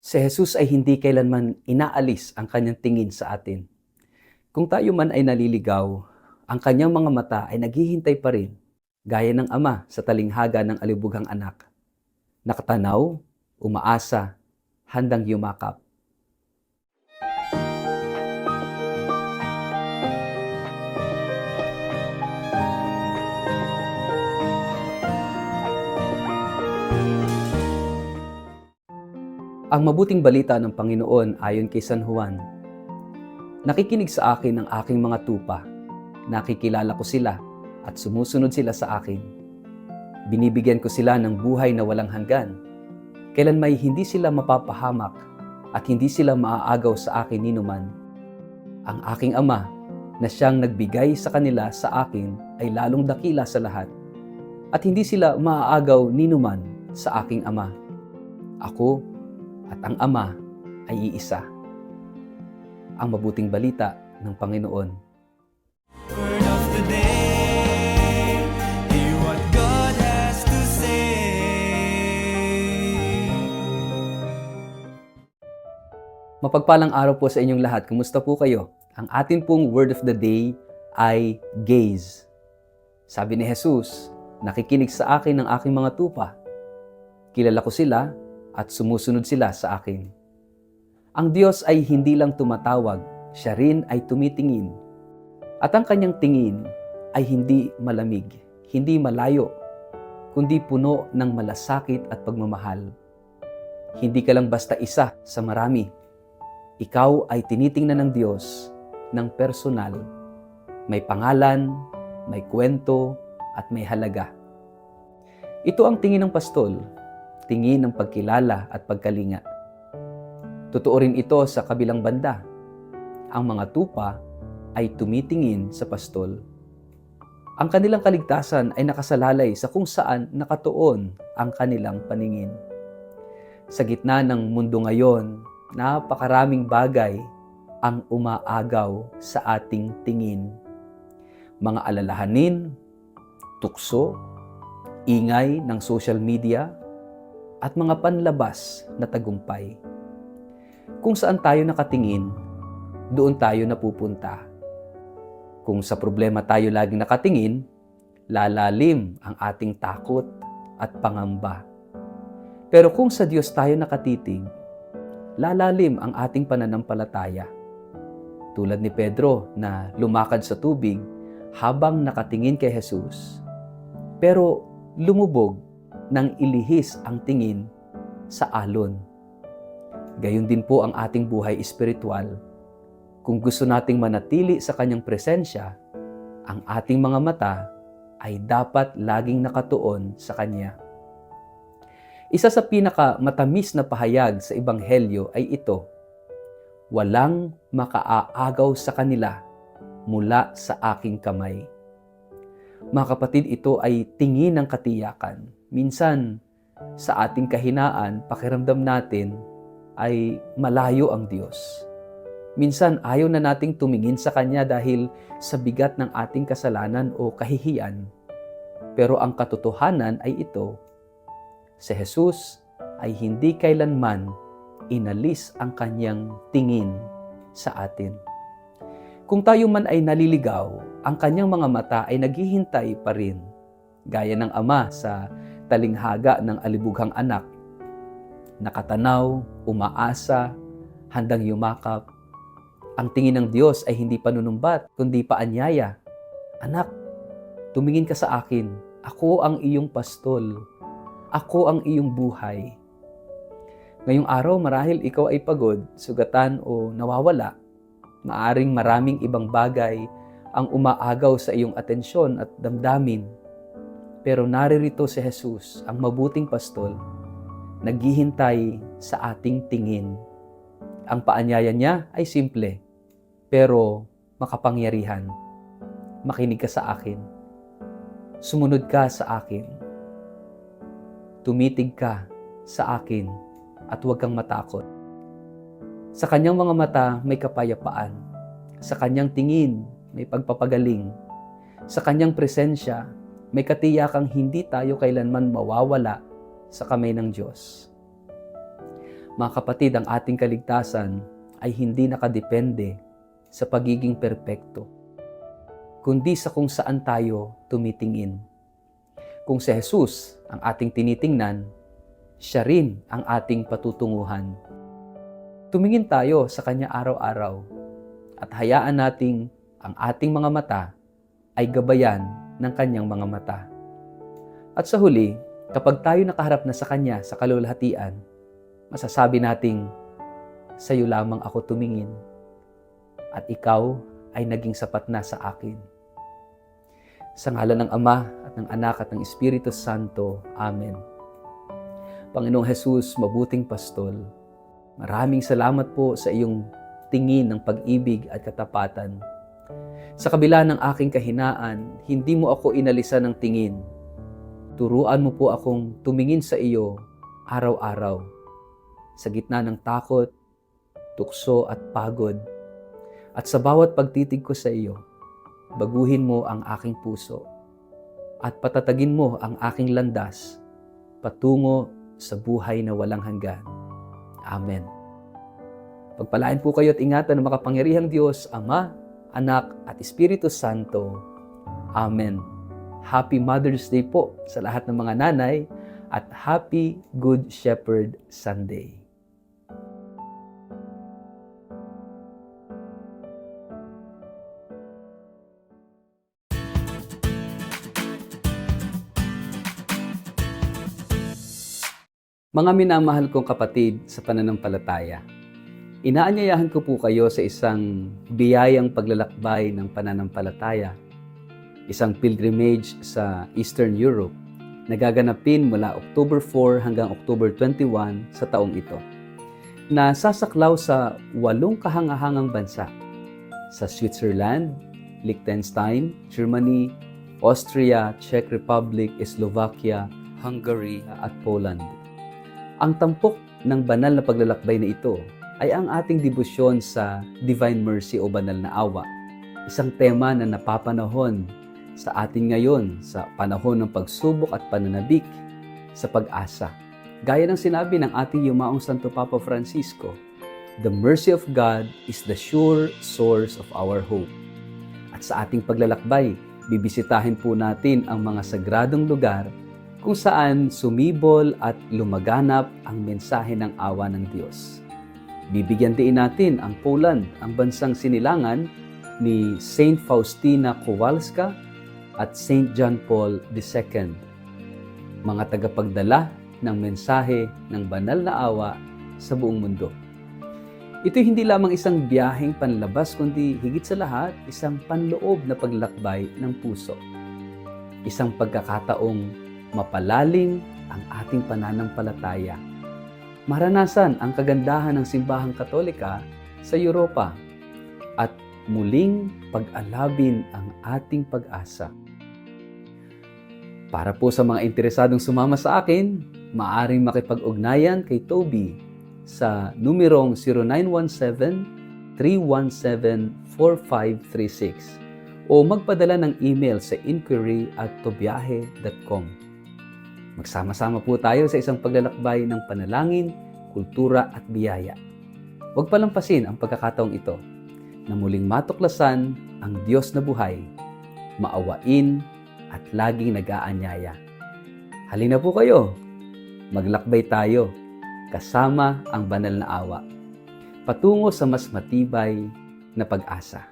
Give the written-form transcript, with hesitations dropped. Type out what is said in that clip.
Si Jesus ay hindi kailanman inaalis ang kanyang tingin sa atin. Kung tayo man ay naliligaw, ang kanyang mga mata ay naghihintay pa rin, gaya ng ama sa talinghaga ng alibughang anak. Nakatanaw, umaasa, handang yumakap. Ang mabuting balita ng Panginoon ayon kay San Juan. Nakikinig sa akin ang aking mga tupa. Nakikilala ko sila at sumusunod sila sa akin. Binibigyan ko sila ng buhay na walang hanggan. Kailan may hindi sila mapapahamak at hindi sila maaagaw sa akin ninuman. Ang aking ama na siyang nagbigay sa kanila sa akin ay lalong dakila sa lahat at hindi sila maaagaw ninuman sa aking ama. Ako at ang Ama ay iisa. Ang mabuting balita ng Panginoon. Word of the day, hear what God has to say. Mapagpalang araw po sa inyong lahat. Kumusta po kayo? Ang atin pong word of the day ay gaze. Sabi ni Jesus, nakikinig sa akin ng aking mga tupa. Kilala ko sila at sumusunod sila sa akin. Ang Diyos ay hindi lang tumatawag, siya rin ay tumitingin. At ang kanyang tingin ay hindi malamig, hindi malayo, kundi puno ng malasakit at pagmamahal. Hindi ka lang basta isa sa marami. Ikaw ay tinitingnan ng Diyos ng personal. May pangalan, may kwento, at may halaga. Ito ang tingin ng pastol, tingin ng pagkilala at pagkalinga. Totoo rin ito sa kabilang banda. Ang mga tupa ay tumitingin sa pastol. Ang kanilang kaligtasan ay nakasalalay sa kung saan nakatuon ang kanilang paningin. Sa gitna ng mundo ngayon, napakaraming bagay ang umaagaw sa ating tingin. Mga alalahanin, tukso, ingay ng social media, at mga panlabas na tagumpay. Kung saan tayo nakatingin, doon tayo napupunta. Kung sa problema tayo laging nakatingin, lalalim ang ating takot at pangamba. Pero kung sa Diyos tayo nakatitig, lalalim ang ating pananampalataya. Tulad ni Pedro na lumakad sa tubig habang nakatingin kay Jesus. Pero lumubog nang ilihis ang tingin sa alon. Gayon din po ang ating buhay espiritual. Kung gusto nating manatili sa kanyang presensya, ang ating mga mata ay dapat laging nakatuon sa kanya. Isa sa pinakamatamis na pahayag sa Ebanghelyo ay ito: walang makaaagaw sa kanila mula sa aking kamay. Mga kapatid, ito ay tingin ng katiyakan. Minsan, sa ating kahinaan, pakiramdam natin ay malayo ang Diyos. Minsan, ayaw na nating tumingin sa Kanya dahil sa bigat ng ating kasalanan o kahihiyan. Pero ang katotohanan ay ito: si Jesus ay hindi kailanman inalis ang Kanyang tingin sa atin. Kung tayo man ay naliligaw, ang Kanyang mga mata ay naghihintay pa rin, gaya ng ama sa talinghaga ng alibughang anak. Nakatanaw, umaasa, handang yumakap. Ang tingin ng Diyos ay hindi panunumbat, kundi paanyaya. Anak, tumingin ka sa akin. Ako ang iyong pastol. Ako ang iyong buhay. Ngayong araw, marahil ikaw ay pagod, sugatan o nawawala. Maaring maraming ibang bagay ang umaagaw sa iyong atensyon at damdamin. Pero naririto si Jesus, ang mabuting pastol, naghihintay sa ating tingin. Ang paanyaya niya ay simple, pero makapangyarihan. Makinig ka sa akin. Sumunod ka sa akin. Tumitig ka sa akin at huwag kang matakot. Sa kanyang mga mata may kapayapaan. Sa kanyang tingin may pagpapagaling. Sa kanyang presensya may katiyakang hindi tayo kailanman mawawala sa kamay ng Diyos. Mga kapatid, ang ating kaligtasan ay hindi nakadepende sa pagiging perpekto, kundi sa kung saan tayo tumitingin. Kung si Jesus ang ating tinitingnan, siya rin ang ating patutunguhan. Tumingin tayo sa Kanya araw-araw at hayaan nating ang ating mga mata ay gabayan ng Kanyang mga mata. At sa huli, kapag tayo nakaharap na sa Kanya sa kalulahatian, masasabi nating, sa iyo lamang ako tumingin at ikaw ay naging sapat na sa akin. Sa ngalan ng Ama at ng Anak at ng Espiritu Santo. Amen. Panginoong Jesus, mabuting pastol, maraming salamat po sa iyong tingin ng pag-ibig at katapatan. Sa kabila ng aking kahinaan, hindi mo ako inalisan ng tingin. Turuan mo po akong tumingin sa iyo araw-araw. Sa gitna ng takot, tukso at pagod. At sa bawat pagtitig ko sa iyo, baguhin mo ang aking puso at patatagin mo ang aking landas patungo sa buhay na walang hanggan. Amen. Pagpalain po kayo at ingatan ng makapangyarihang Diyos, Ama, Anak at Espiritu Santo. Amen. Happy Mother's Day po sa lahat ng mga nanay at Happy Good Shepherd Sunday. Mga minamahal kong kapatid sa pananampalataya, inaanyayahan ko po kayo sa isang biyayang paglalakbay ng pananampalataya, isang pilgrimage sa Eastern Europe na gaganapin mula October 4 hanggang October 21 sa taong ito, na sasaklaw sa 8 kahangahangang bansa, sa Switzerland, Liechtenstein, Germany, Austria, Czech Republic, Slovakia, Hungary at Poland. Ang tampok ng banal na paglalakbay na ito ay ang ating debosyon sa Divine Mercy o Banal na Awa, isang tema na napapanahon sa atin ngayon sa panahon ng pagsubok at pananabik sa pag-asa. Gaya ng sinabi ng ating yumaong Santo Papa Francisco, the mercy of God is the sure source of our hope. At sa ating paglalakbay, bibisitahin po natin ang mga sagradong lugar kung saan sumibol at lumaganap ang mensahe ng awa ng Diyos. Bibigyan din natin ang Poland, ang bansang sinilangan ni Saint Faustina Kowalska at Saint John Paul II, mga tagapagdala ng mensahe ng banal na awa sa buong mundo. Ito hindi lamang isang biyaheng panlabas, kundi higit sa lahat, isang panloob na paglakbay ng puso. Isang pagkakataong mapalalim ang ating pananampalataya. Maranasan ang kagandahan ng simbahang Katolika sa Europa at muling pag-alabin ang ating pag-asa. Para po sa mga interesadong sumama sa akin, maaaring makipag-ugnayan kay Toby sa numerong 0917-317-4536 o magpadala ng email sa inquiry@tobiahe.com. Magsama-sama po tayo sa isang paglalakbay ng panalangin, kultura at biyaya. Huwag palampasin ang pagkakataong ito na muling matuklasan ang Diyos na buhay, maawain at laging nag-aanyaya. Halina po kayo, maglakbay tayo kasama ang banal na awa, patungo sa mas matibay na pag-asa.